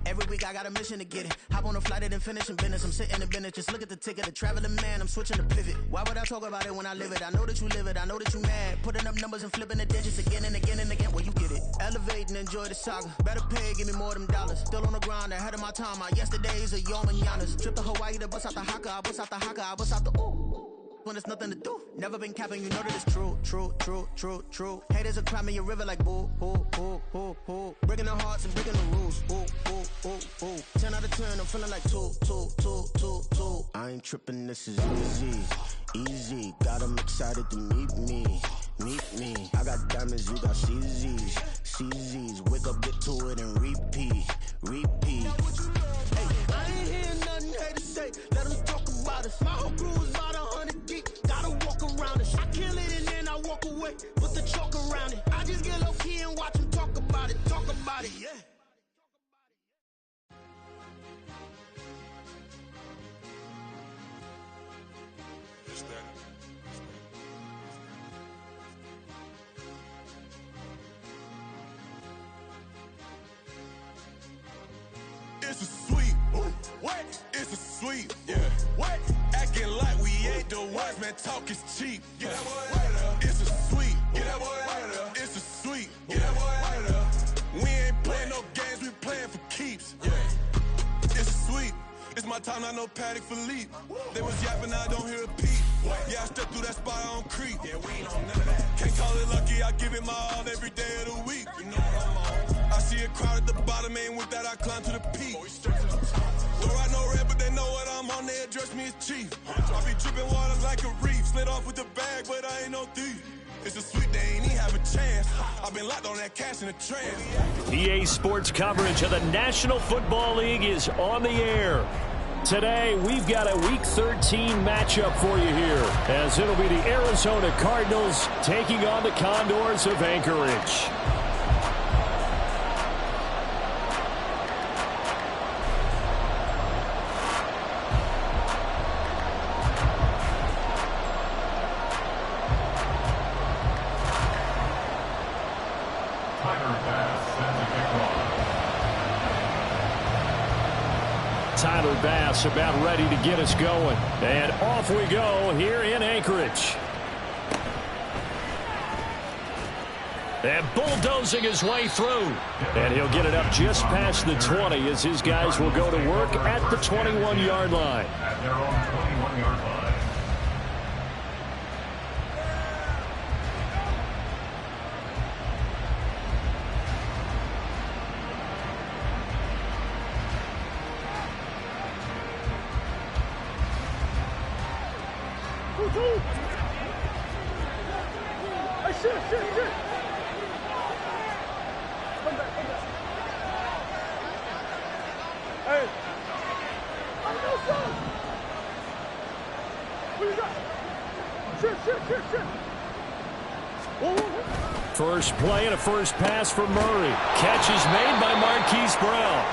Every week I got a mission to get it. Hop on a flight and then finish in business. I'm sitting in business, just look at the ticket. A traveling man, I'm switching to pivot. Why would I talk about it when I live it? I know that you live it, I know that you mad. Putting up numbers and flipping the digits again and again and again. Well, you get it. Elevate and enjoy the saga. Better pay, give me more of them dollars. Still on the grind, ahead of my time. My yesterdays are your mananas. Trip to Hawaii to bust out the haka. I bust out the haka, I bust out the ooh. When there's nothing to do. Never been capping, you know that it's true, true, true, true, true. Haters are climbing your river like boo, boo, boo, boo, boo. Breaking their hearts and breaking the rules. Ooh, ooh, ooh, ooh. 10 out of 10, I'm feeling like 2, 2, 2, 2, 2. I ain't tripping, this is easy, easy. Got 'em excited to meet me, meet me. I got diamonds, you got CZs, CZs. Wake up, get to it and repeat, repeat. Hey, I ain't hearing nothing haters say. Let 'em talk about us. My whole crew is about 100 deep. Gotta walk around it. I kill it and then I walk away. Put the chalk around it. I just get low key and watch them talk about it. Talk about it, yeah. It's a sweep. What? It's a sweep. Yeah. What? Acting like we ain't the ones, man. Talk is cheap. Get that boy out of there. It's a sweep. Get that boy out of there. It's a sweep. Get that boy out of there. We ain't playing no games, we playing for keeps. Yeah. It's a sweep. It's my time, not no paddock for leap. They was yapping, I don't hear a peep. Yeah, I step through that spot, I don't creep. Yeah, we ain't on none of that. Can't call it lucky, I give it my all every day of the week. You know what I'm on. I see a crowd at the bottom, and with that I climb to the peak. Don't ride no red, but they know what I'm on, they address me as chief. I be dripping water like a reef, slid off with the bag, but I ain't no thief. It's a sweet, they ain't even have a chance. I've been locked on that cash in a trance. EA Sports coverage of the National Football League is on the air. Today, we've got a Week 13 matchup for you here, as it'll be the Arizona Cardinals taking on the Condors of Anchorage. Tyler Bass about ready to get us going. And off we go here in Anchorage. And bulldozing his way through. And he'll get it up just past the 20 as his guys will go to work at the 21-yard line. At their own 21-yard line. First play and a first pass for Murray. Catch is made by Marquise Brown.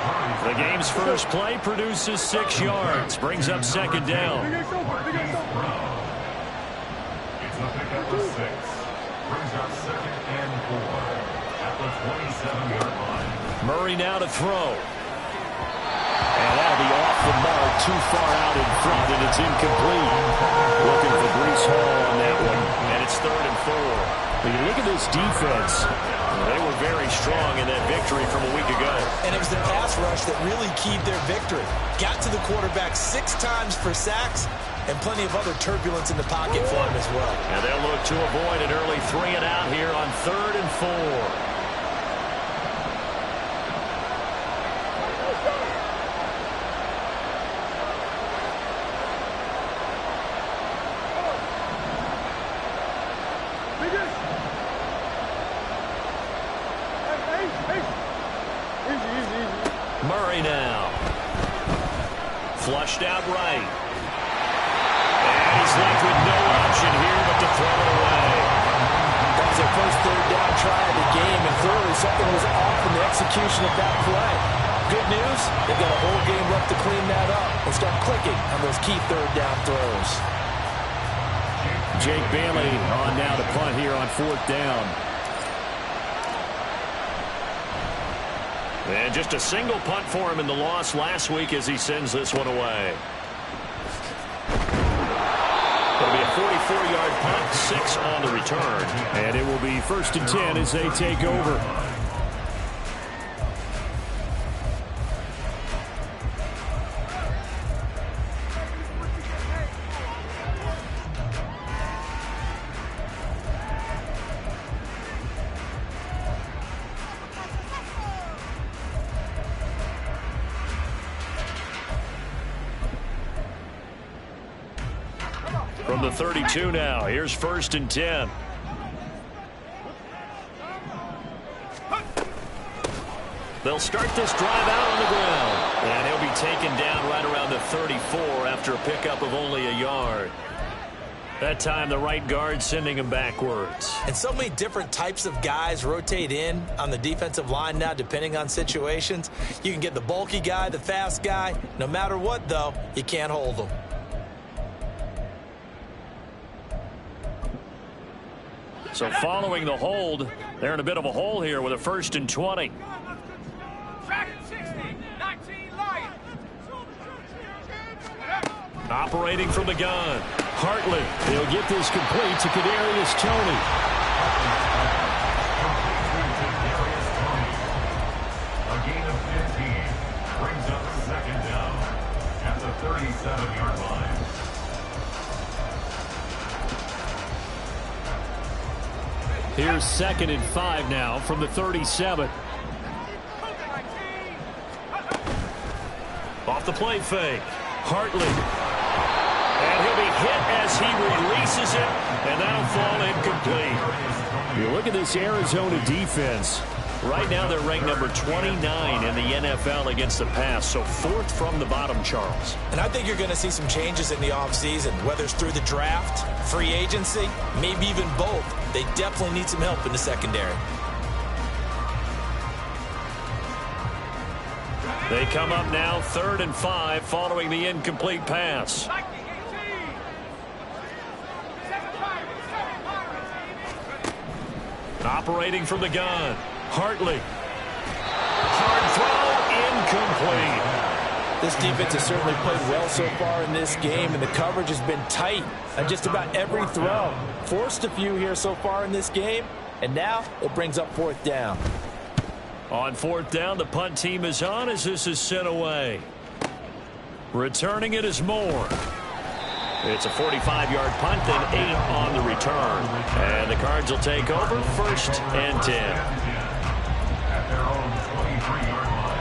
The game's first play produces 6 yards. Brings up second down. It's a pickup of 6. Brings up second and 4 at the 27-yard line. Murray now to throw. And that'll be off the mark, too far out in front, and it's incomplete. Looking for Breece Hall on that one, and it's 3rd and 4. But you look at this defense, they were very strong in that victory from a week ago. And it was the pass rush that really keyed their victory. Got to the quarterback 6 times for sacks, and plenty of other turbulence in the pocket for him as well. And they'll look to avoid an early 3 and out here on 3rd and 4. Murray now. Flushed out right. And he's left with no option here but to throw it away. That was their first 3rd down try of the game, and clearly something was off in the execution of that play. Good news, they've got a whole game left to clean that up and start clicking on those key 3rd down throws. Jake Bailey on now to punt here on 4th down. And just a single punt for him in the loss last week as he sends this one away. It'll be a 44-yard punt, 6 on the return. And it will be 1st and 10 as they take over. From the 32 now, here's 1st and 10. They'll start this drive out on the ground. And he'll be taken down right around the 34 after a pickup of only a yard. That time the right guard sending him backwards. And so many different types of guys rotate in on the defensive line now depending on situations. You can get the bulky guy, the fast guy. No matter what, though, you can't hold them. So following the hold, they're in a bit of a hole here with a 1st and 20. Operating from the gun. Hartley, they'll get this complete to Kadarius Toney. A gain of 15 brings up 2nd down at the 37-yard line. Here's 2nd and 5 now from the 37. Off the play fake. Hartley. And he'll be hit as he releases it, and that'll fall incomplete. You look at this Arizona defense. Right now they're ranked number 29 in the NFL against the pass, so 4th from the bottom, Charles. And I think you're going to see some changes in the offseason, whether it's through the draft, free agency, maybe even both. They definitely need some help in the secondary. They come up now 3rd and 5 following the incomplete pass. Operating from the gun. Hartley. Hard throw, incomplete. This defense has certainly played well so far in this game, and the coverage has been tight on just about every throw. Forced a few here so far in this game, and now it brings up 4th down. On 4th down, the punt team is on as this is sent away. Returning it is Moore. It's a 45-yard punt, then 8 on the return. And the Cards will take over 1st and 10. At their own 23-yard line.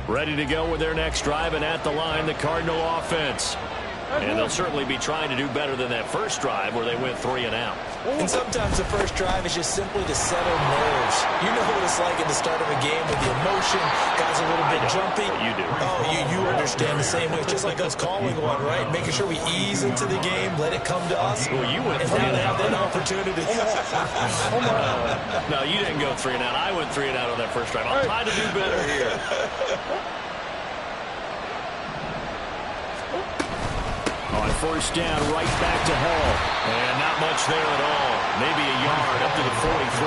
Ready to go with their next drive, and at the line, the Cardinal offense. And they'll certainly be trying to do better than that first drive where they went 3 and out. And sometimes the first drive is just simply to settle nerves. You know what it's like at the start of a game with the emotion. Guys a little bit jumpy. You do. Oh, you understand the same way. It's just like us calling one, right? Making sure we ease into the game, let it come to us. Well, you went and 3 now and they out. have that opportunity. No, you didn't go 3 and out. I went 3 and out on that first drive. I'll try to do better here. On 1st down, right back to Hall. And not much there at all. Maybe a yard up to the 43.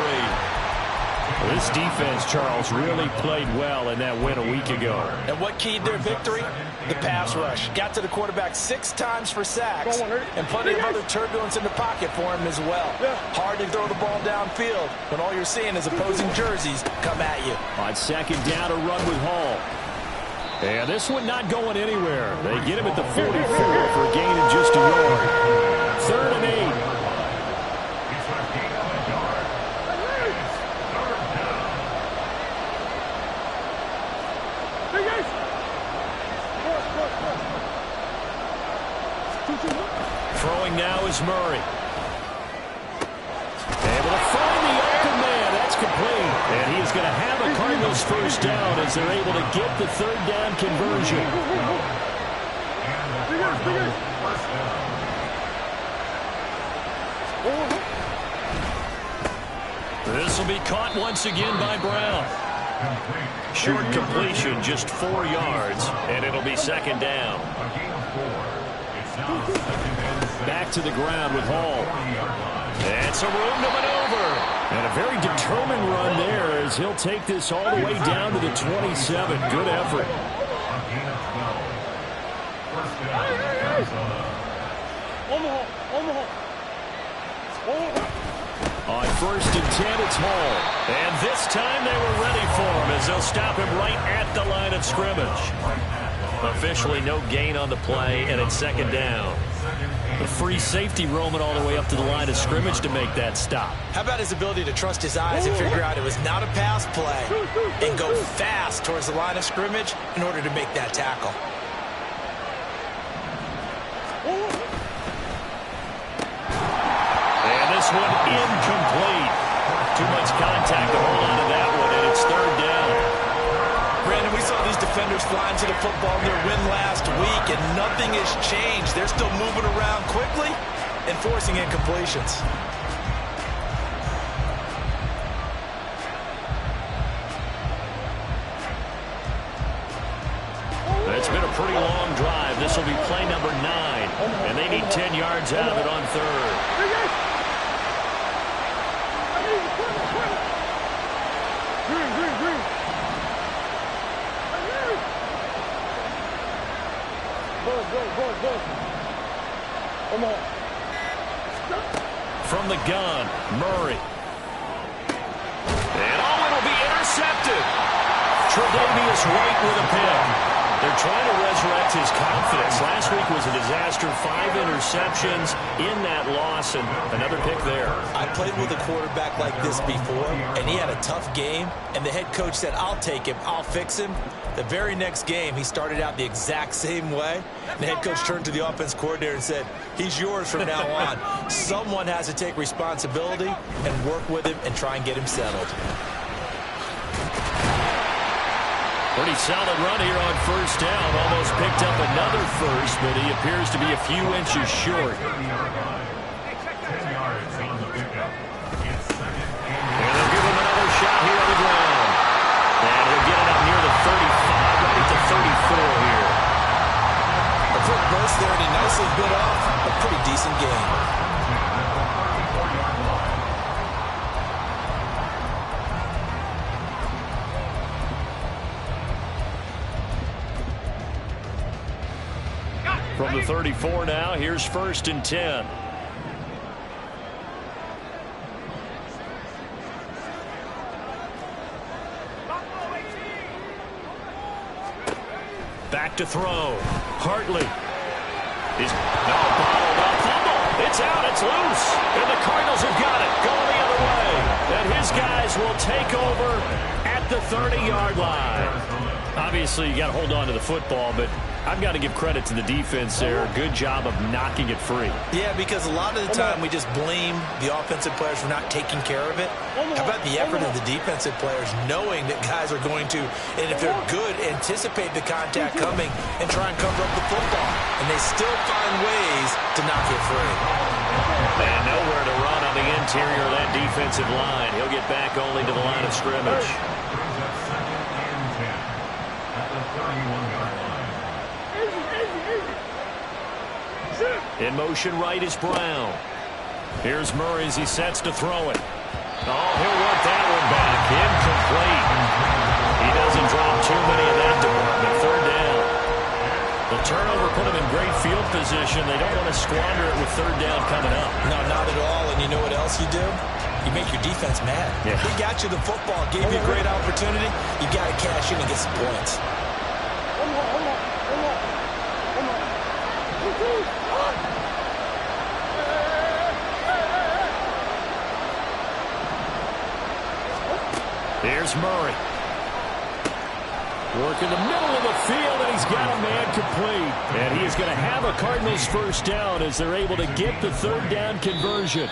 Well, this defense, Charles, really played well in that win a week ago. And what keyed their victory? The pass rush. Got to the quarterback 6 times for sacks. And plenty of other turbulence in the pocket for him as well. Hard to throw the ball downfield when all you're seeing is opposing jerseys come at you. On 2nd down, a run with Hall. And this one not going anywhere. They get him at the 44 for a gain of just a yard. 3rd and 8. It's a gain of a yard. It's 3rd down. Throwing now is Murray. Able to find the open man. That's complete. And he is going to have a Cardinals first down as they're able to get the 3rd down conversion. And the Cardinals first down. This will be caught once again by Brown. Short completion, just 4 yards, and it'll be second down. Back to the ground with Hall. And some room to maneuver. And a very determined run there as he'll take this all the way down to the 27. Good effort. On 1st and 10, it's Hall. And this time they were ready for him as they'll stop him right at the line of scrimmage. Officially no gain on the play, and it's second down. The free safety roaming all the way up to the line of scrimmage to make that stop. How about his ability to trust his eyes and figure out it was not a pass play and go fast towards the line of scrimmage in order to make that tackle. And this one incomplete. Too much contact to hold on to that one, and it's third down. Brandon, we saw these defenders flying to the football in their win last week, and nothing has changed. They're still moving around quickly and forcing incompletions. It's been a pretty long drive. This will be play number 9, and they need 10 yards out of it on third. From the gun, Murray. And it'll be intercepted. Tre'Davious White with a pick. They're trying to resurrect his confidence. Last week was a disaster. 5 interceptions in that loss, and another pick there. I played with a quarterback like this before, and he had a tough game, and the head coach said, I'll take him, I'll fix him. The very next game, he started out the exact same way. And the head coach turned to the offense coordinator and said, he's yours from now on. Someone has to take responsibility and work with him and try and get him settled. Pretty solid run here on first down. Almost picked up another first, but he appears to be a few inches short. 10 yards on the pickup. It's second and And they'll give him another shot here on the ground. And he'll get it up near the 35, right at the 34 here. A quick burst there, and he nicely bit off a pretty decent game. From the 34 now, here's 1st and 10. Back to throw. Hartley. He's bottled up. Fumble. It's out. It's loose. And the Cardinals have got it. Going the other way. And his guys will take over at the 30-yard line. Obviously, you got to hold on to the football, but I've got to give credit to the defense there. Good job of knocking it free. Yeah, because a lot of the time we just blame the offensive players for not taking care of it. How about the effort of the defensive players knowing that guys are going to, and if they're good, anticipate the contact coming and try and cover up the football. And they still find ways to knock it free. And nowhere to run on the interior of that defensive line. He'll get back only to the line of scrimmage. In motion right is Brown. Here's Murray as he sets to throw it. Oh, he'll want that one back. Incomplete. He doesn't drop too many in that department. Third down. The turnover put him in great field position. They don't want to squander it with third down coming up. No, not at all. And you know what else you do? You make your defense mad. Yeah. He got you the football, gave you a great opportunity. You got to cash in and get some points. Here's Murray. Work in the middle of the field, and he's got a man complete. And he is going to have a Cardinals first down as they're able to get the third down conversion.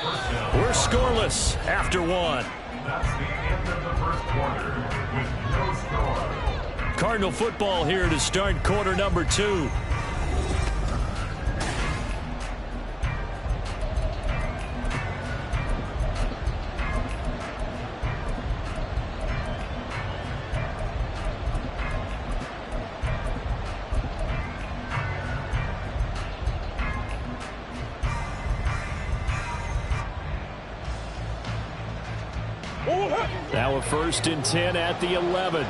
We're scoreless after one. That's the end of the first quarter with no score. Cardinal football here to start quarter number 2. Now a 1st and 10 at the 11.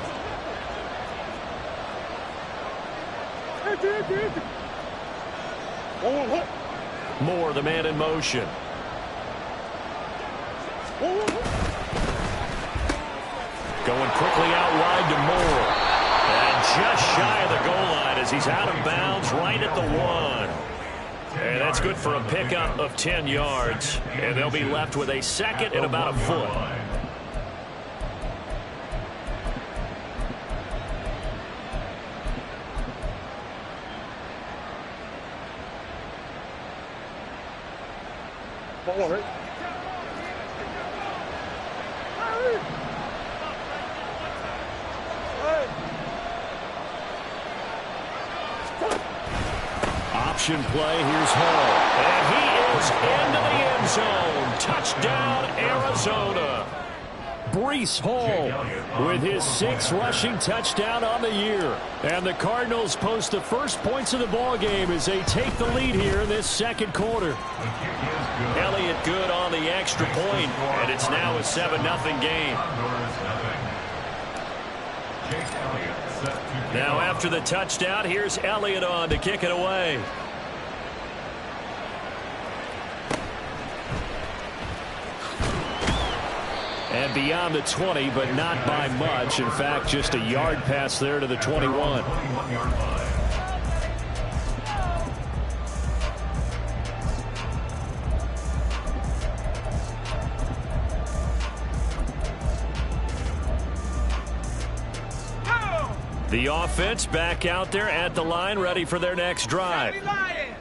Moore, the man in motion. Going quickly out wide to Moore. And just shy of the goal line as he's out of bounds right at the 1. And that's good for a pickup of 10 yards. And they'll be left with a 2nd and about a foot. Option play. Here's Hall. And he is into the end zone. Touchdown, Arizona. Breece Hall with his 6th rushing touchdown on the year. And the Cardinals post the first points of the ball game as they take the lead here in this 2nd quarter. Elliott good on the extra point, and it's now a 7-0 game. Now after the touchdown, here's Elliott on to kick it away. And beyond the 20, but not by much. In fact, just a yard pass there to the 21. The offense back out there at the line, ready for their next drive.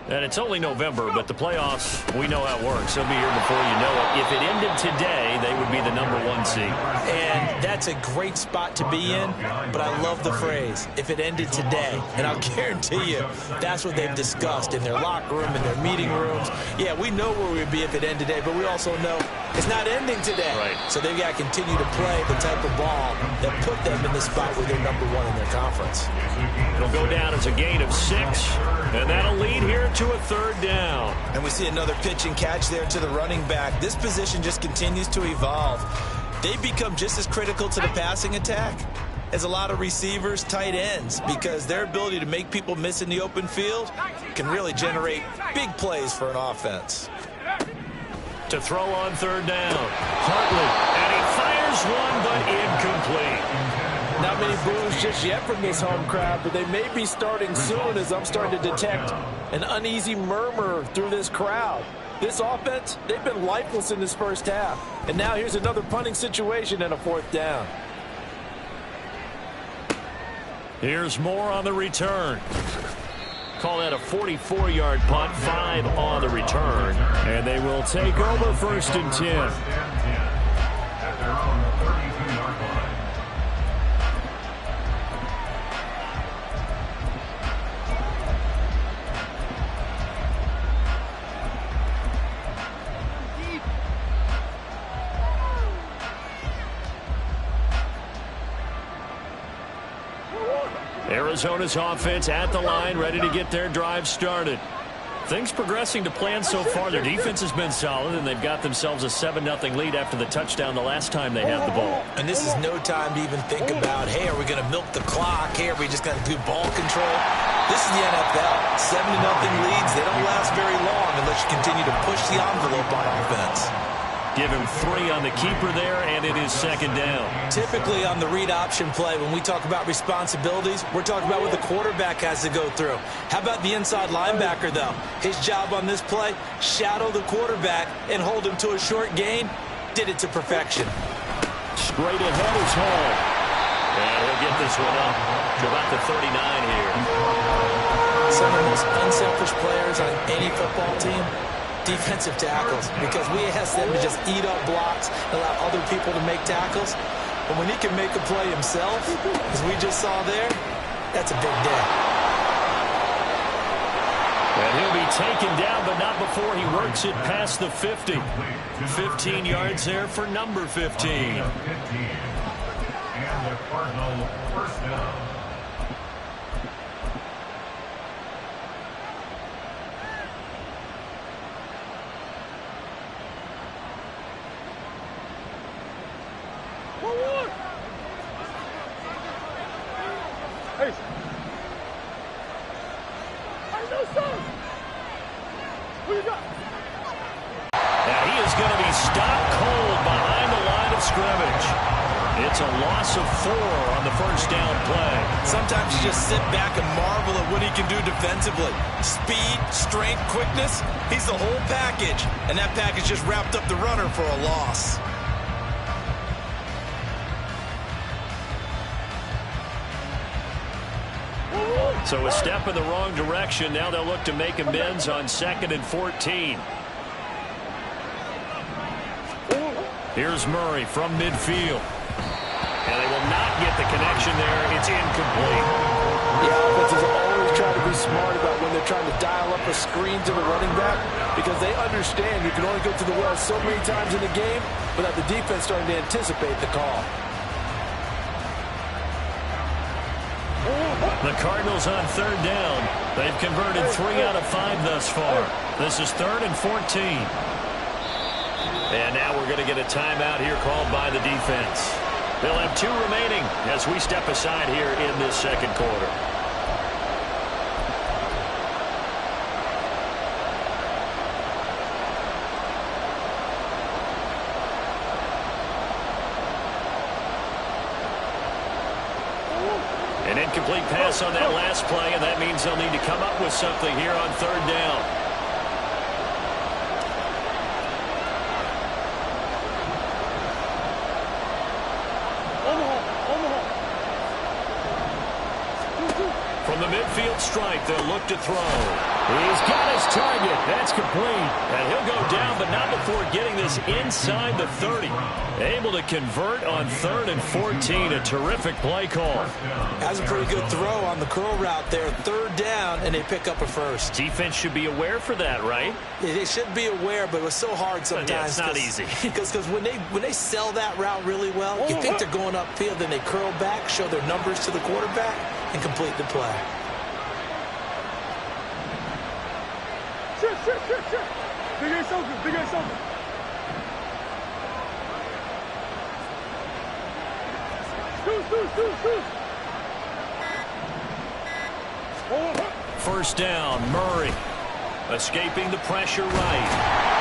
And it's only November, but the playoffs, we know how it works. They'll be here before you know it. If it ended today, they would be the #1 seed. And that's a great spot to be in, but I love the phrase, if it ended today. And I'll guarantee you, that's what they've discussed in their locker room, in their meeting rooms. Yeah, we know where we'd be if it ended today, but we also know it's not ending today. Right. So they've got to continue to play the type of ball that put them in the spot where they're #1 in their conference. It'll go down as a gain of 6, and that'll lead here to a 3rd down. And we see another pitch and catch there to the running back. This position just continues to evolve. They become just as critical to the passing attack as a lot of receivers, tight ends, because their ability to make people miss in the open field can really generate big plays for an offense. To throw on 3rd down, Hartley, and he fires one, but incomplete. Not many boos just yet from this home crowd, but they may be starting soon as I'm starting to detect an uneasy murmur through this crowd. This offense, they've been lifeless in this first half. And now here's another punting situation and a 4th down. Here's Moore on the return. Call that a 44-yard punt, 5 on the return. And they will take over 1st and 10. At their own 32-yard line. Arizona's offense at the line, ready to get their drive started. Things progressing to plan so far. Their defense has been solid, and they've got themselves a 7-0 lead after the touchdown the last time they had the ball. And this is no time to even think about, hey, are we going to milk the clock? Hey, are we just going to do ball control? This is the NFL. 7-0 leads, they don't last very long unless you continue to push the envelope on offense. Give him 3 on the keeper there, and it is 2nd down. Typically on the read option play, when we talk about responsibilities, we're talking about what the quarterback has to go through. How about the inside linebacker, though? His job on this play, shadow the quarterback and hold him to a short gain. Did it to perfection. Straight ahead is Hall. And he'll get this one up to about the 39 here. Some of the most unselfish players on any football team, defensive tackles, because we ask them to just eat up blocks, allow other people to make tackles. But when he can make a play himself, as we just saw there, that's a big day. And he'll be taken down, but not before he works it past the 50. 15 yards there for number 15. And the Cardinal 1st down. Now he is going to be stopped cold behind the line of scrimmage. It's a loss of 4 on the first down play. Sometimes you just sit back and marvel at what he can do defensively. Speed, strength, quickness, he's the whole package. And that package just wrapped up the runner for a loss. So a step in the wrong direction. Now they'll look to make amends on 2nd and 14. Here's Murray from midfield. And they will not get the connection there. It's incomplete. The offenses always try to be smart about when they're trying to dial up a screen to the running back because they understand you can only go to the well so many times in the game without the defense starting to anticipate the call. The Cardinals on 3rd down. They've converted 3 out of 5 thus far. This is 3rd and 14. And now we're going to get a timeout here called by the defense. They'll have 2 remaining as we step aside here in this second quarter. An incomplete pass on that last play, and that means they'll need to come up with something here on 3rd down. From the midfield stripe, they'll look to throw. He's got his target. That's complete. And he'll go down, but not before getting this inside the 30. Able to convert on 3rd and 14. A terrific play call. That's a pretty good throw on the curl route there. 3rd down, and they pick up a first. Defense should be aware for that, right? They should be aware, but it was so hard sometimes. Yeah, it's not easy. Because when they sell that route really well, you think they're going upfield, then they curl back, show their numbers to the quarterback, and complete the play. Sure. Big ass open. Scoot. First down, Murray. Escaping the pressure right.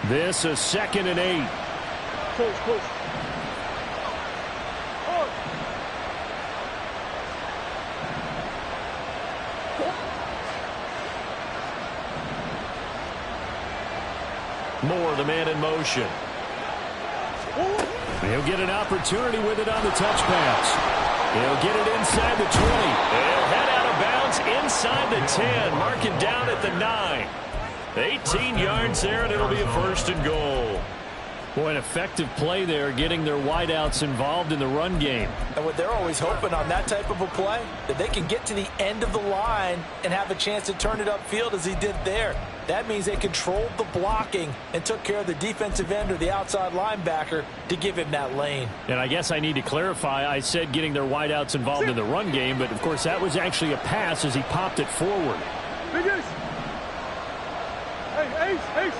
This is 2nd and 8. Close. Moore, the man in motion. He'll get an opportunity with it on the touch pass. He'll get it inside the 20. He'll head out of bounds inside the 10, marking down at the 9. 18 yards there, and it'll be a 1st and goal. Boy, an effective play there, getting their wideouts involved in the run game. And what they're always hoping on that type of a play, that they can get to the end of the line and have a chance to turn it upfield as he did there. That means they controlled the blocking and took care of the defensive end or the outside linebacker to give him that lane. And I guess I need to clarify, I said getting their wideouts involved in the run game, but of course that was actually a pass as he popped it forward. Big ace. Hey,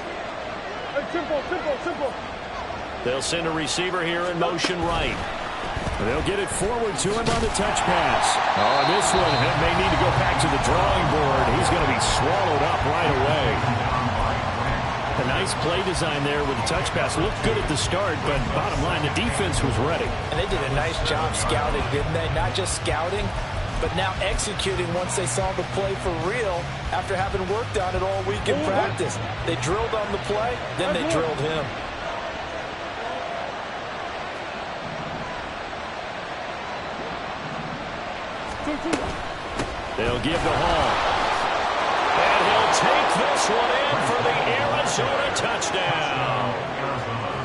simple. They'll send a receiver here in motion right. They'll get it forward to him on the touch pass. Oh, this one may need to go back to the drawing board. He's going to be swallowed up right away. A nice play design there with the touch pass. Looked good at the start, but bottom line, the defense was ready. And they did a nice job scouting, didn't they? Not just scouting, but now executing once they saw the play for real after having worked on it all week in practice. They drilled on the play, then they drilled him. They'll give to Hall. And he'll take this one in for the Arizona touchdown.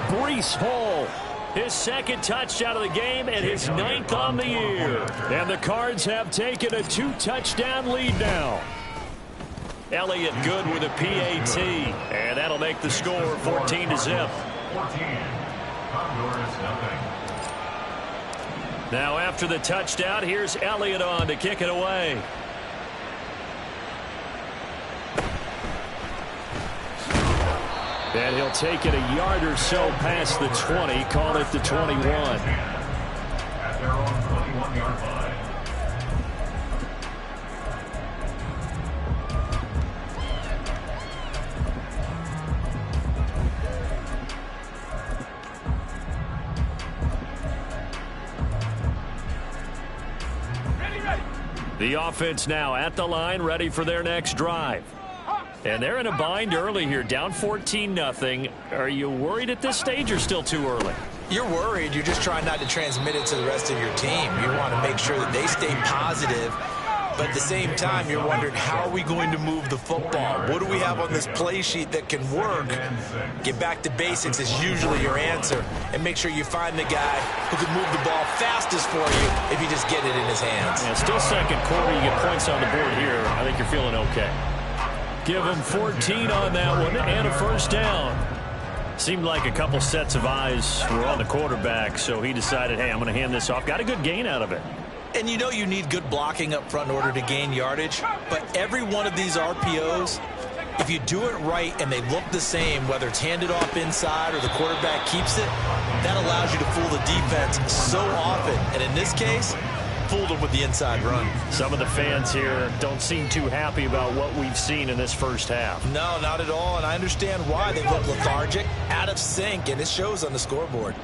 Breece Hall, his 2nd touchdown of the game and his 9th on the year. And the Cards have taken a 2-touchdown lead now. Elliott good with a PAT. And that'll make the score 14-0. Condors, nothing. Now after the touchdown, here's Elliott on to kick it away. And he'll take it a yard or so past the 20, call it the 21. At their own 21-yard line. The offense now at the line, ready for their next drive. And they're in a bind early here, down 14-0. Are you worried at this stage or still too early? You're worried. You're just trying not to transmit it to the rest of your team. You want to make sure that they stay positive. But at the same time, you're wondering, how are we going to move the football? What do we have on this play sheet that can work? Get back to basics is usually your answer. And make sure you find the guy who can move the ball fastest for you if you just get it in his hands. Yeah, still second quarter. You get points on the board here. I think you're feeling okay. Give him 14 on that one and a first down. Seemed like a couple sets of eyes were on the quarterback, so he decided, hey, I'm going to hand this off. Got a good gain out of it. And you know you need good blocking up front in order to gain yardage, but every one of these RPOs, if you do it right and they look the same, whether it's handed off inside or the quarterback keeps it, that allows you to fool the defense so often. And in this case, fooled them with the inside run. Some of the fans here don't seem too happy about what we've seen in this first half. No, not at all, and I understand why. They look lethargic, out of sync, and it shows on the scoreboard.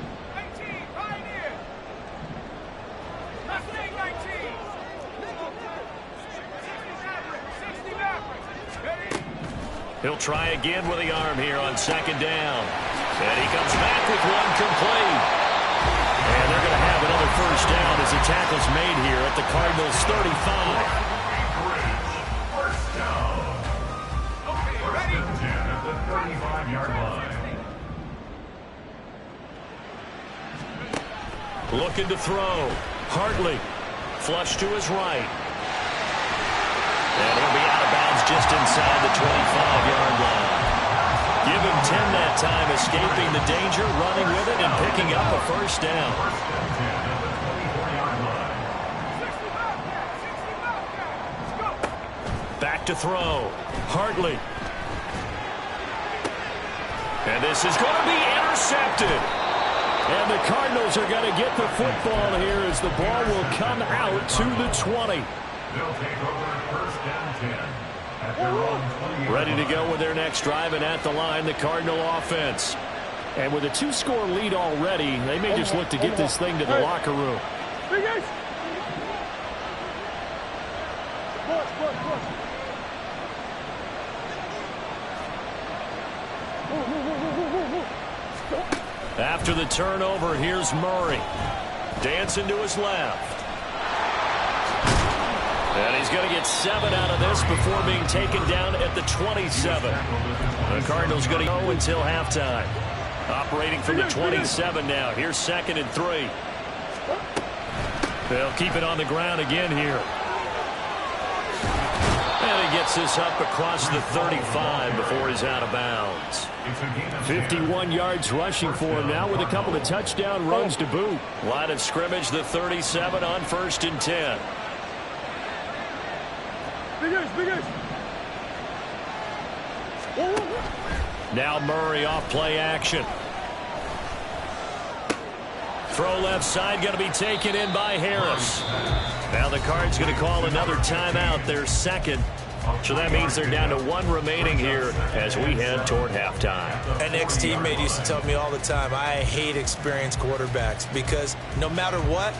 He'll try again with the arm here on second down. And he comes back with one complete. And they're going to have another first down as the tackle's made here at the Cardinals' 35. First down. First and 10 at the 35-yard line. Looking to throw. Hartley. Flush to his right. And he'll be out of bounds just inside the 25-yard line. Give him 10 that time, escaping the danger, running with it, and picking up a first down. Back to throw. Hartley. And this is going to be intercepted. And the Cardinals are going to get the football here as the ball will come out to the 20. They'll take over first and 10 at their own 20. Ready to go with their next drive, and at the line, the Cardinal offense. And with a 2-score lead already, they may just look to get this thing to the locker room. After the turnover, here's Murray. Dancing to his left. And he's going to get 7 out of this before being taken down at the 27. The Cardinals going to go until halftime. Operating from the 27 now. Here's 2nd and 3. They'll keep it on the ground again here. And he gets this up across the 35 before he's out of bounds. 51 yards rushing for him now with a couple of touchdown runs to boot. Line of scrimmage, the 37 on 1st and 10. Now Murray off play action. Throw left side, going to be taken in by Harris. Now the Cards going to call another timeout, their second. So that means they're down to 1 remaining here as we head toward halftime. An ex-teammate used to tell me all the time, I hate experienced quarterbacks because no matter what,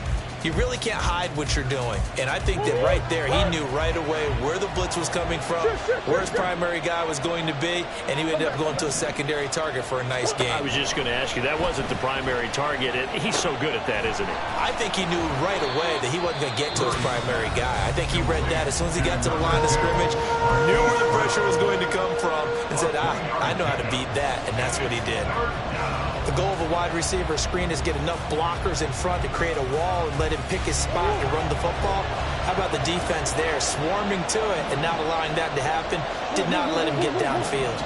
you really can't hide what you're doing. And I think that right there, he knew right away where the blitz was coming from, where his primary guy was going to be, and he ended up going to a secondary target for a nice game. I was just going to ask you, that wasn't the primary target. He's so good at that, isn't he? I think he knew right away that he wasn't going to get to his primary guy. I think he read that as soon as he got to the line of scrimmage, knew where the pressure was going to come from, and said, I know how to beat that, and that's what he did. The goal of a wide receiver screen is get enough blockers in front to create a wall and let him pick his spot to run the football. How about the defense there, swarming to it and not allowing that to happen, did not let him get downfield.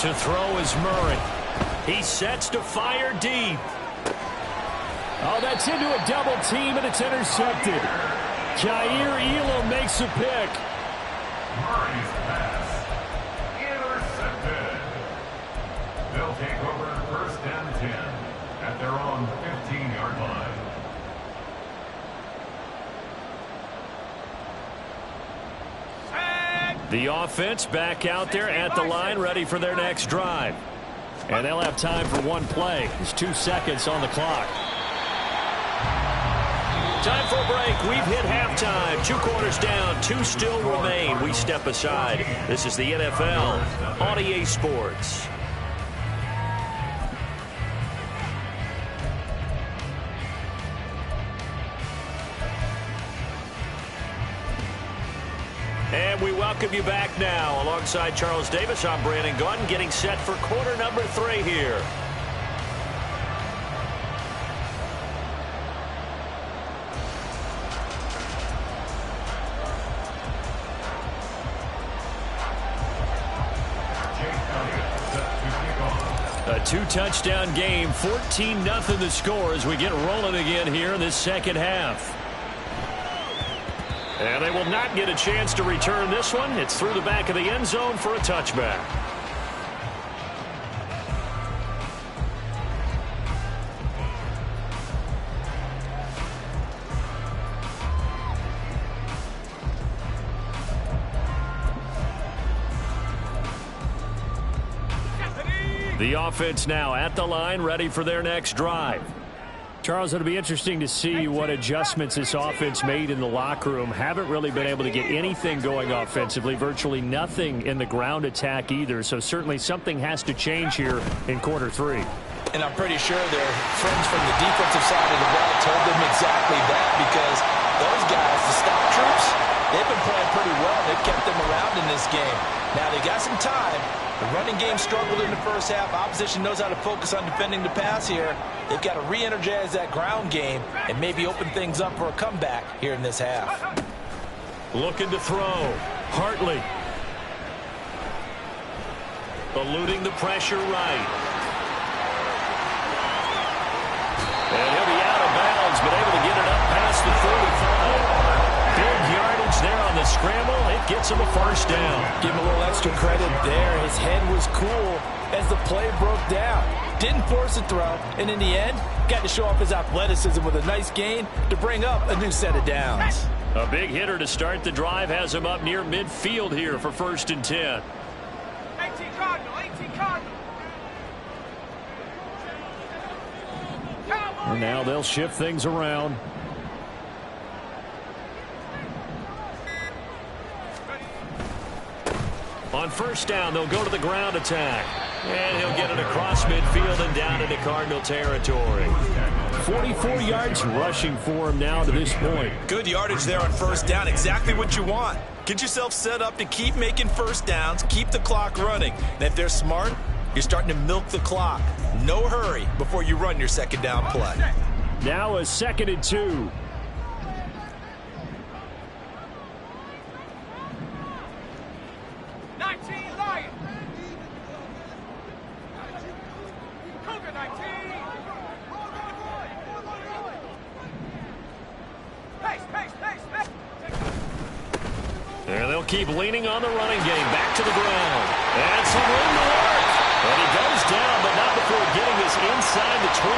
To throw is Murray. He sets to fire deep. Oh, that's into a double team, and it's intercepted. Jair Elam makes a pick. Murray's pass. Intercepted. They'll take over 1st and 10 at their own 15-yard line. The offense back out there at the line, ready for their next drive. And they'll have time for one play. There's 2 seconds on the clock. Time for a break. We've hit halftime. 2 quarters down. 2 still remain. We step aside. This is the NFL on EA Sports. And we welcome you back now. Alongside Charles Davis, I'm Brandon Gaudin, getting set for quarter number 3 here. A 2-touchdown game, 14-0 the score as we get rolling again here in this second half. And they will not get a chance to return this one. It's through the back of the end zone for a touchback. The offense now at the line, ready for their next drive. Charles, it'll be interesting to see what adjustments this offense made in the locker room. Haven't really been able to get anything going offensively, virtually nothing in the ground attack either. So certainly something has to change here in quarter 3. And I'm pretty sure their friends from the defensive side of the ball told them exactly that, because those guys, the stock troops, they've been playing pretty well. They've kept them around in this game. Now they got some time. The running game struggled in the first half. Opposition knows how to focus on defending the pass here. They've got to re-energize that ground game and maybe open things up for a comeback here in this half. Looking to throw. Hartley. Eluding the pressure right. And he'll be out of bounds, but able to get it up past the 35. Big yardage there on the scramble. It gets him a first down. Give him a little extra credit there. His head was cool as the play broke down. Didn't force a throw, and in the end, got to show off his athleticism with a nice gain to bring up a new set of downs. A big hitter to start the drive has him up near midfield here for 1st and 10. 18 Cardinal, 18 Cardinal. And now they'll shift things around. On 1st down, they'll go to the ground attack. And he'll get it across midfield and down into Cardinal territory. 44 yards rushing for him now to this point. Good yardage there on 1st down. Exactly what you want. Get yourself set up to keep making 1st downs, keep the clock running. And if they're smart, you're starting to milk the clock. No hurry before you run your 2nd down play. Now a 2nd and 2. And they'll keep leaning on the running game. Back to the ground. And some room to work. And he goes down, but not before getting us inside the 25.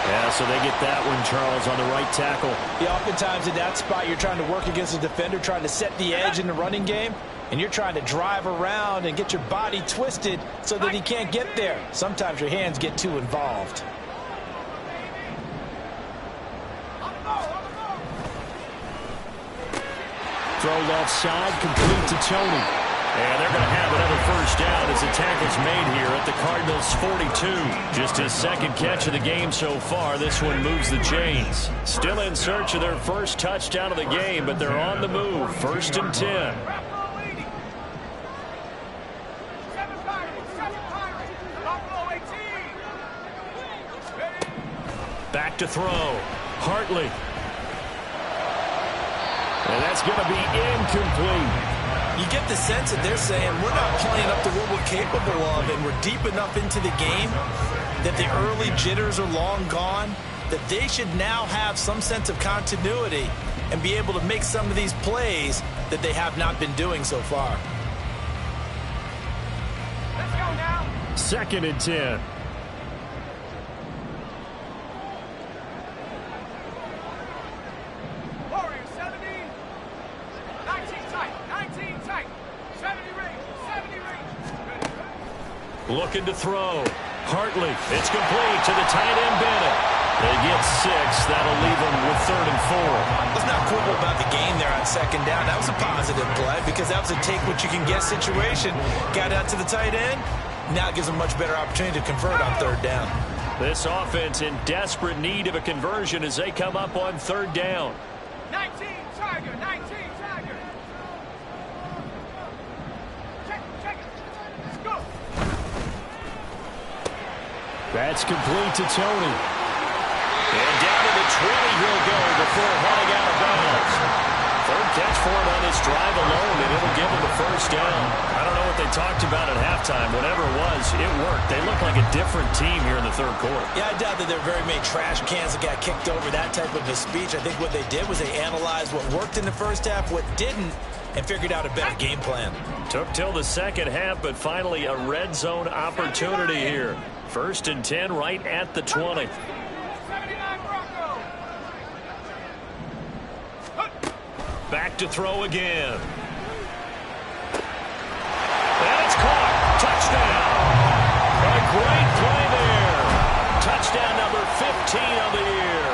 Yeah, so they get that one, Charles, on the right tackle. Yeah, oftentimes in that spot, you're trying to work against a defender, trying to set the edge in the running game, and you're trying to drive around and get your body twisted so that he can't get there. Sometimes your hands get too involved. Throw left side, complete to Tony. And they're going to have another 1st down as the tackle's made here at the Cardinals' 42. Just his 2nd catch of the game so far. This one moves the chains. Still in search of their 1st touchdown of the game, but they're on the move. 1st and 10. Back to throw. Hartley. And that's going to be incomplete. You get the sense that they're saying we're not playing up to what we're capable of, and we're deep enough into the game that the early jitters are long gone, that they should now have some sense of continuity and be able to make some of these plays that they have not been doing so far. Let's go now. 2nd and 10. Warriors 70. 19 tight. 19 tight. 70 range. 70 range. Looking to throw. Hartley. It's complete to the tight end Bennett. They get 6. That'll leave them with 3rd and 4. Let's not quibble about the gain there on 2nd down. That was a positive play because that was a take-what-you-can-get situation. Got out to the tight end. Now it gives them a much better opportunity to convert on 3rd down. This offense in desperate need of a conversion as they come up on 3rd down. 19 Tiger. 19 Tiger. Check it. Let's go. That's complete to Tony. And down to the 20 he'll go before heading out of bounds. 3rd catch for him on this drive alone, and it'll give him the 1st down. I don't know what they talked about at halftime. Whatever it was, it worked. They look like a different team here in the 3rd quarter. Yeah, I doubt that there are very many trash cans that got kicked over, that type of a speech. I think what they did was they analyzed what worked in the 1st half, what didn't, and figured out a better game plan. Took till the 2nd half, but finally a red zone opportunity here. 1st and 10 right at the 20. 79 Bronco. Back to throw again. And it's caught. Touchdown. A great play there. Touchdown number 15 of the year.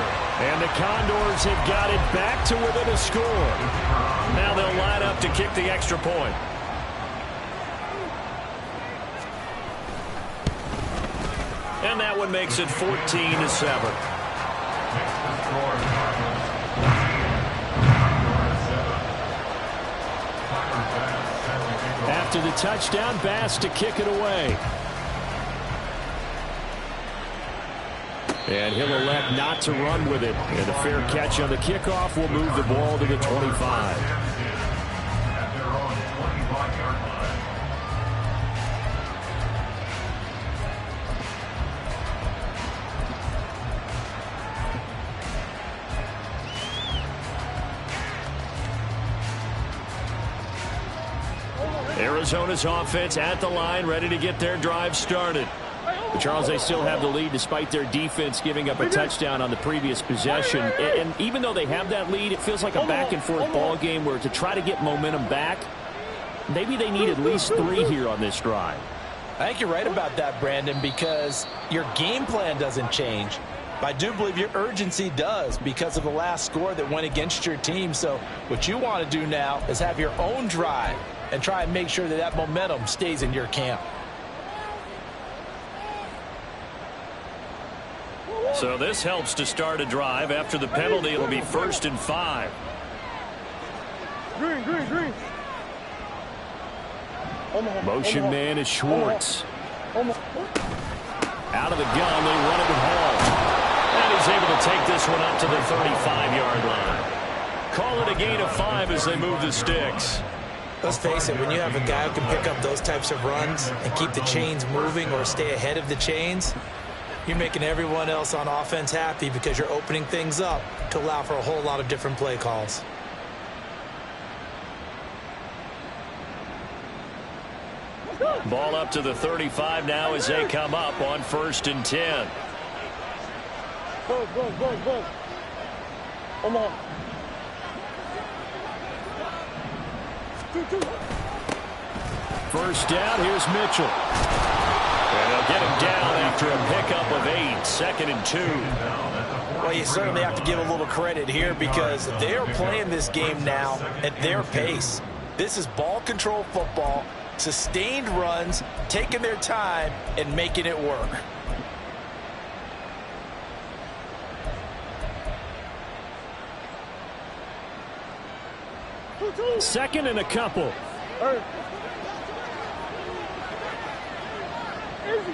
And the Condors have got it back to within a score. Now they'll line up to kick the extra point. And that one makes it 14-7. After the touchdown, Bass to kick it away. And he'll elect not to run with it. And a fair catch on the kickoff will move the ball to the 25. Arizona's offense at the line, ready to get their drive started. But Charles, they still have the lead despite their defense giving up a touchdown on the previous possession. And even though they have that lead, it feels like a back-and-forth ball game where to try to get momentum back, maybe they need at least 3 here on this drive. I think you're right about that, Brandon, because your game plan doesn't change. But I do believe your urgency does because of the last score that went against your team. So what you want to do now is have your own drive and try and make sure that that momentum stays in your camp. So this helps to start a drive. After the penalty, it'll be 1st and 5. Green. Motion man is Schwartz. Out of the gun, they run it with Hall. And he's able to take this one up to the 35-yard line. Call it a gain of 5 as they move the sticks. Let's face it, when you have a guy who can pick up those types of runs and keep the chains moving or stay ahead of the chains, you're making everyone else on offense happy because you're opening things up to allow for a whole lot of different play calls. Ball up to the 35 now as they come up on 1st and 10. Go. Come on. First down, here's Mitchell. And they'll get him down after a pickup of 8, 2nd and 2. Well, you certainly have to give a little credit here because they are playing this game now at their pace. This is ball control football, sustained runs, taking their time, and making it work. Second and a couple. Easy.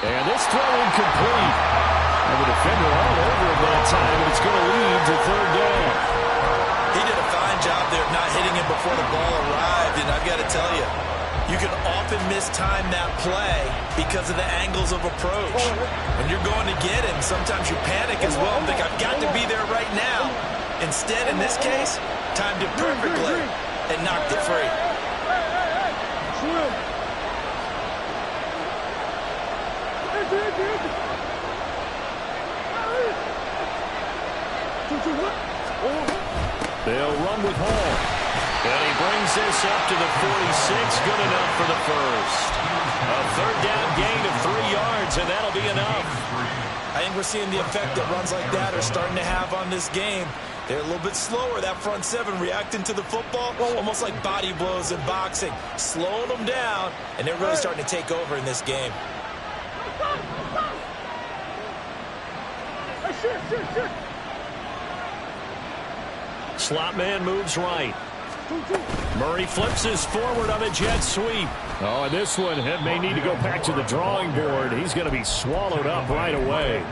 And this throw incomplete. And the defender all over him that time, and it's going to lead to third down. He did a fine job there of not hitting him before the ball arrived, and I've got to tell you, you can often mistime that play because of the angles of approach. When you're going to get him, sometimes you panic as well and think, I've got to be there right now. Instead, in this case, timed it perfectly and knocked it free. They'll run with Hall. And he brings this up to the 46. Good enough for the first. A third down gain of 3 yards, and that'll be enough. I think we're seeing the effect that runs like that are starting to have on this game. They're a little bit slower, that front seven, reacting to the football, almost like body blows in boxing. Slowing them down, and they're really starting to take over in this game. Slot man moves right. Murray flips his forward on a jet sweep. Oh, and this one may need to go back to the drawing board. He's going to be swallowed up right away.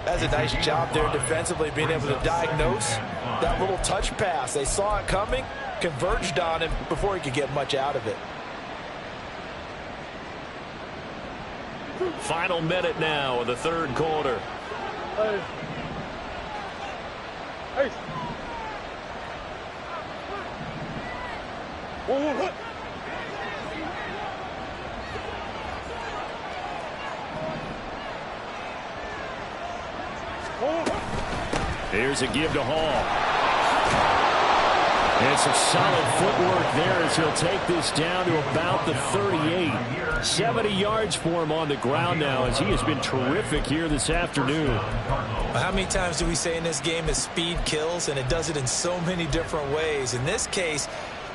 That's a nice job there defensively, being able to diagnose that little touch pass. They saw it coming, converged on him before he could get much out of it. Final minute now of the third quarter. Here's a give to Hall. And some solid footwork there as he'll take this down to about the 38. 70 yards for him on the ground now as he has been terrific here this afternoon. How many times do we say in this game that speed kills, and it does it in so many different ways? In this case,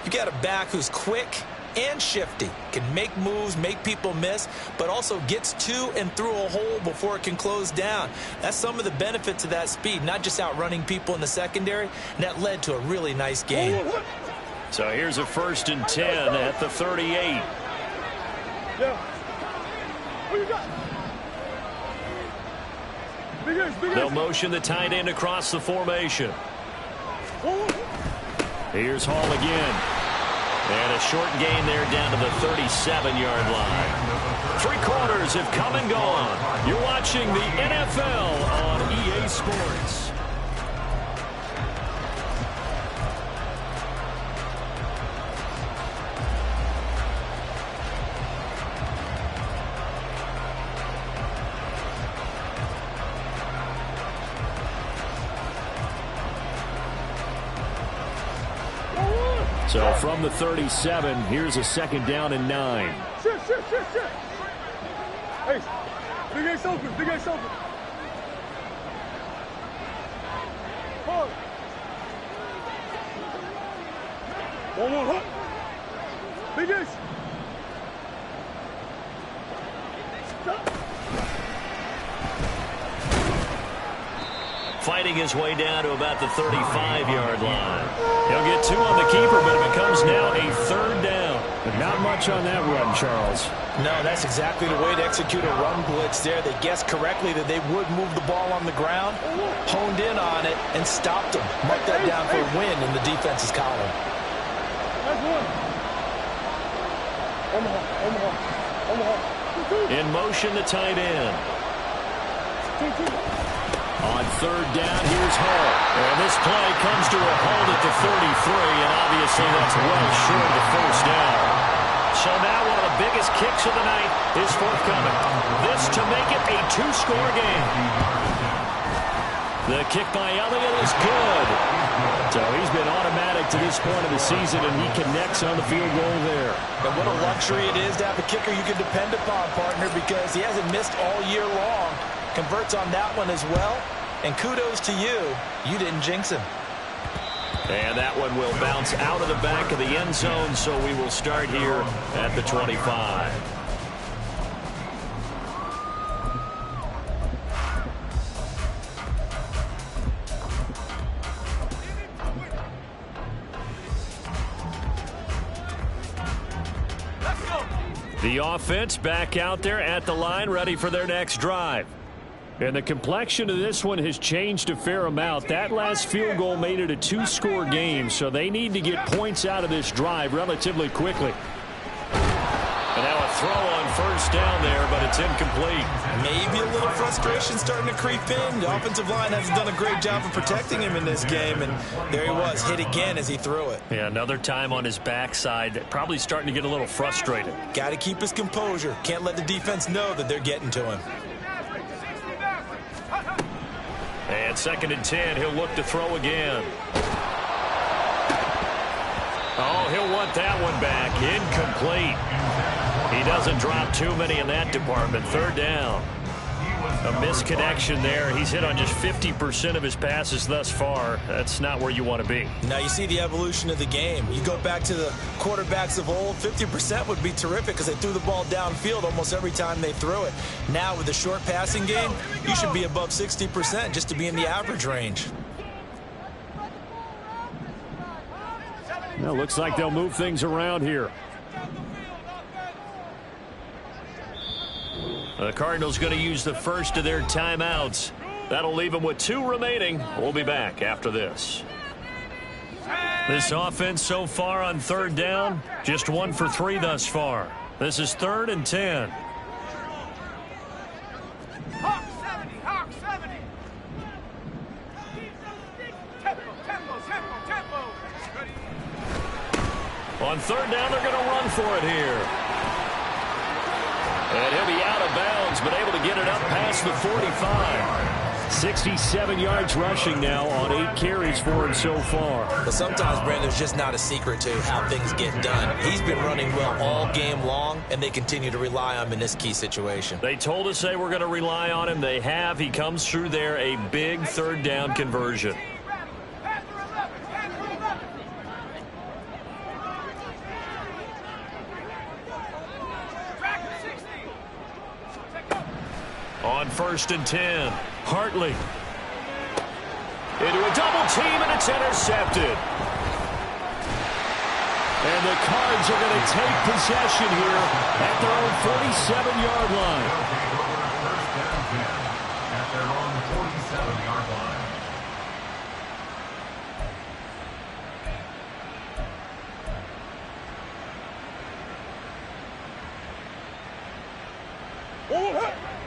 you got a back who's quick and shifty, can make moves, make people miss, but also gets to and through a hole before it can close down. That's some of the benefits of that speed, not just outrunning people in the secondary, and that led to a really nice game. So here's a 1st and 10 at the 38. They'll motion the tight end across the formation. Here's Hall again. And a short gain there down to the 37-yard line. 3 quarters have come and gone. You're watching the NFL on EA Sports. So from the 37, here's a 2nd down and 9. Shit. Hey, big ace open, big ace open. Hold. One more hook. Big ace. Stop. Fighting his way down to about the 35-yard line. He'll get 2 on the keeper, but it becomes now a 3rd down. But not much on that run, Charles. No, that's exactly the way to execute a run blitz there. They guessed correctly that they would move the ball on the ground, honed in on it, and stopped them. Mark that down for a win in the defense's column. In motion, the tight end. On 3rd down, here's Hall. And this play comes to a hold at the 33, and obviously that's well short of the 1st down. So now one of the biggest kicks of the night is forthcoming. This to make it a 2-score game. The kick by Elliott is good. So he's been automatic to this point of the season, and he connects on the field goal there. And what a luxury it is to have a kicker you can depend upon, partner, because he hasn't missed all year long. Converts on that one as well. And kudos to you. You didn't jinx him. And that one will bounce out of the back of the end zone, so we will start here at the 25. The offense back out there at the line, ready for their next drive. And the complexion of this one has changed a fair amount. That last field goal made it a 2-score game, so they need to get points out of this drive relatively quickly. And now a throw on first down there, but it's incomplete. Maybe a little frustration starting to creep in. The offensive line hasn't done a great job of protecting him in this game, and there he was, hit again as he threw it. Yeah, another time on his backside, probably starting to get a little frustrated. Got to keep his composure. Can't let the defense know that they're getting to him. And 2nd and 10, he'll look to throw again. Oh, he'll want that one back. Incomplete. He doesn't drop too many in that department. 3rd down. A misconnection there. He's hit on just 50% of his passes thus far. That's not where you want to be. Now you see the evolution of the game. You go back to the quarterbacks of old, 50% would be terrific because they threw the ball downfield almost every time they threw it. Now with the short passing game, you should be above 60% just to be in the average range. Well, looks like they'll move things around here. The Cardinals going to use the first of their timeouts. That'll leave them with 2 remaining. We'll be back after this. This offense so far on 3rd down, just 1 for 3 thus far. This is 3rd and 10. Hawk 70, Hawk 70. Tempo. On 3rd down, they're going to run for it here. And he'll be out of bounds, but able to get it up past the 45. 67 yards rushing now on 8 carries for him so far. But sometimes, Brandon, there's just not a secret to how things get done. He's been running well all game long, and they continue to rely on him in this key situation. They told us they were going to rely on him. They have. He comes through there, a big 3rd down conversion. On 1st and 10, Hartley. Into a double team, and it's intercepted. And the Cards are going to take possession here at their own 47-yard line. First down 10 at their own 47-yard line.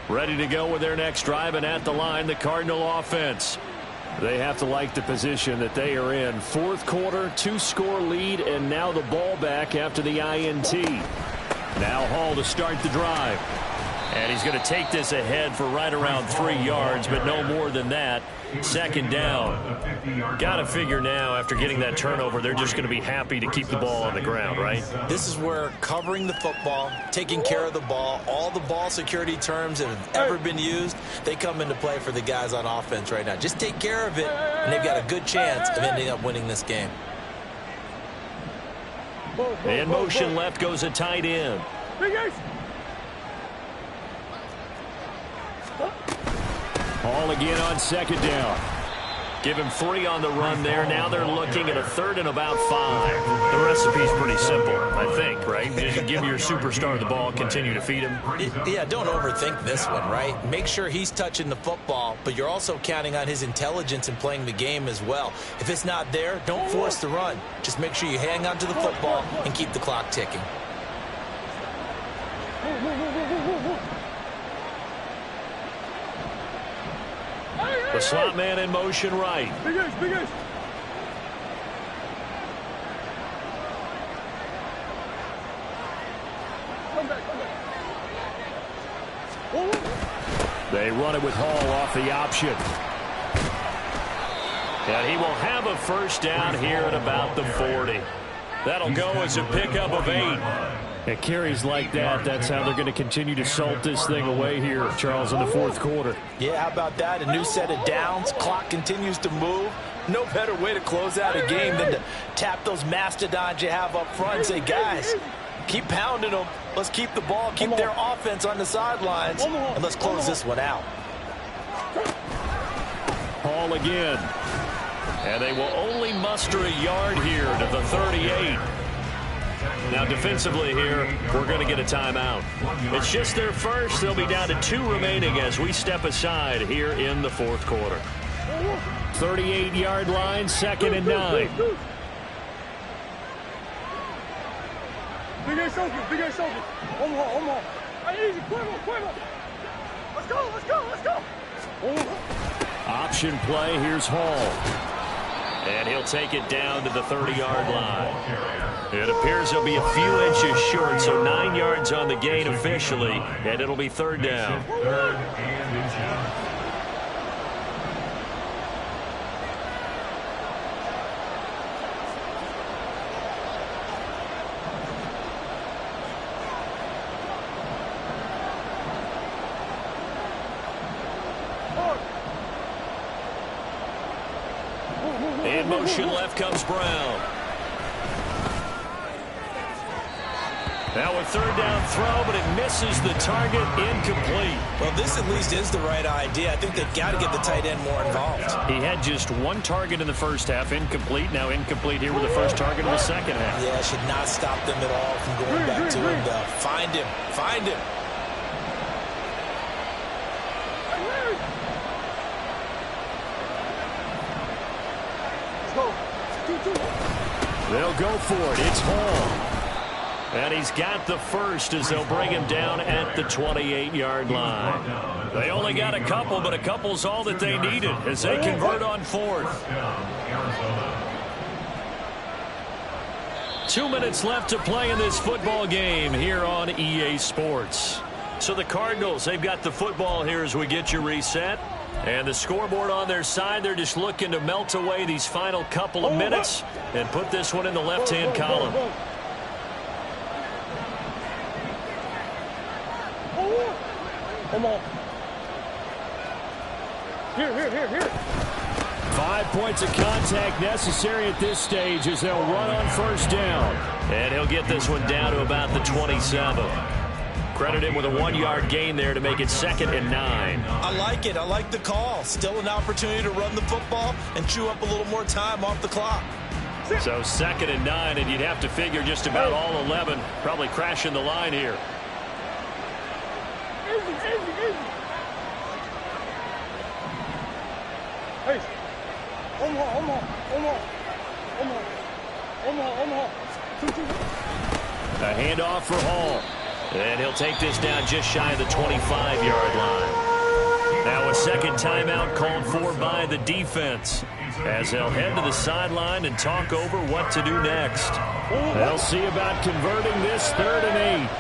Ready to go with their next drive, and at the line, the Cardinal offense. They have to like the position that they are in. 4th quarter, 2-score lead, and now the ball back after the INT. Now Hall to start the drive. And he's going to take this ahead for right around 3 yards, but no more than that. 2nd down. Got to figure now, after getting that turnover, they're just going to be happy to keep the ball on the ground, right? This is where covering the football, taking care of the ball, all the ball security terms that have ever been used, they come into play for the guys on offense right now. Just take care of it, and they've got a good chance of ending up winning this game. In motion left goes a tight end. Hall again on 2nd down. Give him 3 on the run there. Now they're looking at a 3rd and about 5. The recipe's pretty simple, I think, right? You give your superstar the ball, continue to feed him. Yeah, don't overthink this one, right? Make sure he's touching the football, but you're also counting on his intelligence in playing the game as well. If it's not there, don't force the run. Just make sure you hang on to the football and keep the clock ticking. The slot man in motion right. Big Ace. Come back. They run it with Hall off the option. And he will have a 1st down here at about the 40. That'll go as a pickup of 8. At carries like that, that's how they're going to continue to salt this thing away here, Charles, in the 4th quarter. Yeah, how about that? A new set of downs. Clock continues to move. No better way to close out a game than to tap those mastodons you have up front and say, guys, keep pounding them. Let's keep the ball, keep their offense on the sidelines, and let's close this one out. Hall again. And they will only muster a yard here to the 38. Now, defensively here, we're going to get a timeout. It's just their first. They'll be down to 2 remaining as we step aside here in the fourth quarter. 38-yard line, 2nd and 9. Big A soldier, big A soldier. One more. Hey, easy, quiver. Let's go. Option play, here's Hall. And he'll take it down to the 30-yard line. It appears he'll be a few inches short, so 9 yards on the gain officially, and it'll be 3rd down. 3rd and inches. In motion left comes Brown. Now a 3rd down throw, but it misses the target, incomplete. Well, this at least is the right idea. I think they've got to get the tight end more involved. He had just 1 target in the first half, incomplete. Now incomplete here with the first target in the second half. Yeah, should not stop them at all from going back to him, though. Find him. They'll go for it. It's Hall. And he's got the first as they'll bring him down at the 28-yard line. They only got a couple, but a couple's all that they needed as they convert on 4th. 2 minutes left to play in this football game here on EA Sports. So the Cardinals, they've got the football here as we get you reset. And the scoreboard on their side, they're just looking to melt away these final couple of minutes and put this one in the left-hand column. Come on. Here. 5 points of contact necessary at this stage as they'll run on 1st down. And he'll get this one down to about the 27. Credit him with a 1-yard gain there to make it 2nd and 9. I like it. I like the call. Still an opportunity to run the football and chew up a little more time off the clock. So 2nd and 9, and you'd have to figure just about all 11 probably crashing the line here. Easy. Hey. One more. 2. A handoff for Hall. And he'll take this down just shy of the 25-yard line. Now a second timeout called for by the defense as they'll head to the sideline and talk over what to do next. They'll see about converting this 3rd and 8.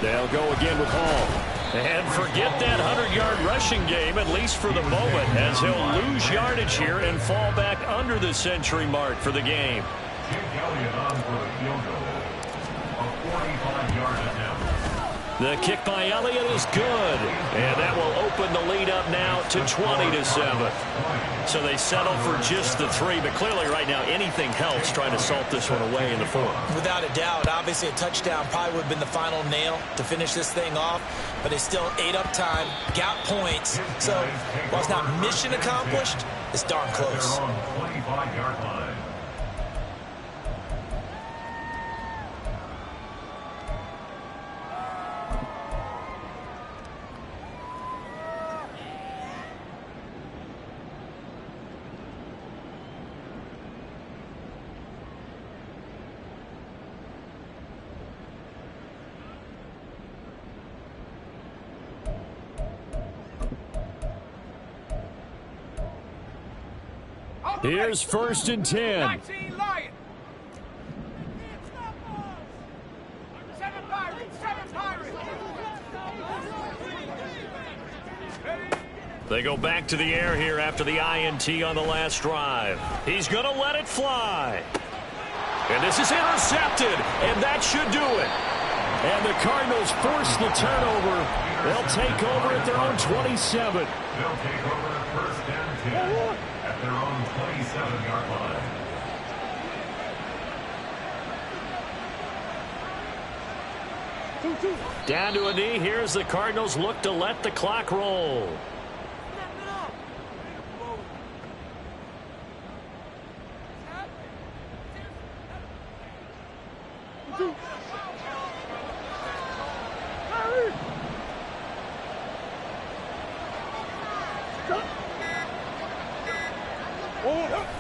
They'll go again with Hall. And forget that 100-yard rushing game, at least for the moment, as he'll lose yardage here and fall back under the century mark for the game. Jake Elliott on for the field goal. A 45-yard attempt. The kick by Elliott is good. And that will open the lead up now to 20-7. So they settle for just the 3, but clearly right now anything helps trying to salt this one away in the 4th. Without a doubt, obviously a touchdown probably would have been the final nail to finish this thing off, but it's still ate up time, got points. So while it's not mission accomplished, it's darn close. They're on 25-yard line. Here's 1st and 10. 19 Lion. 7 Pirates. They go back to the air here after the INT on the last drive. He's going to let it fly. And this is intercepted, and that should do it. And the Cardinals force the turnover. They'll take over at their own 27. They'll take over 1st and 10 at their own 27-yard line. Down to a knee. Here's the Cardinals look to let the clock roll.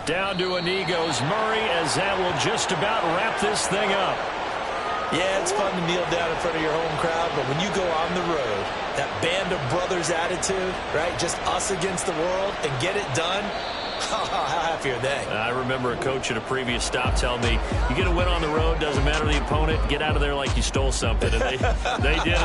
Down to a knee goes Murray, as that will just about wrap this thing up. Yeah, it's fun to kneel down in front of your home crowd, but when you go on the road, that band of brothers attitude, right, just us against the world, and get it done, how happy are they? I remember a coach at a previous stop telling me, you get a win on the road, doesn't matter the opponent, get out of there like you stole something. And they did.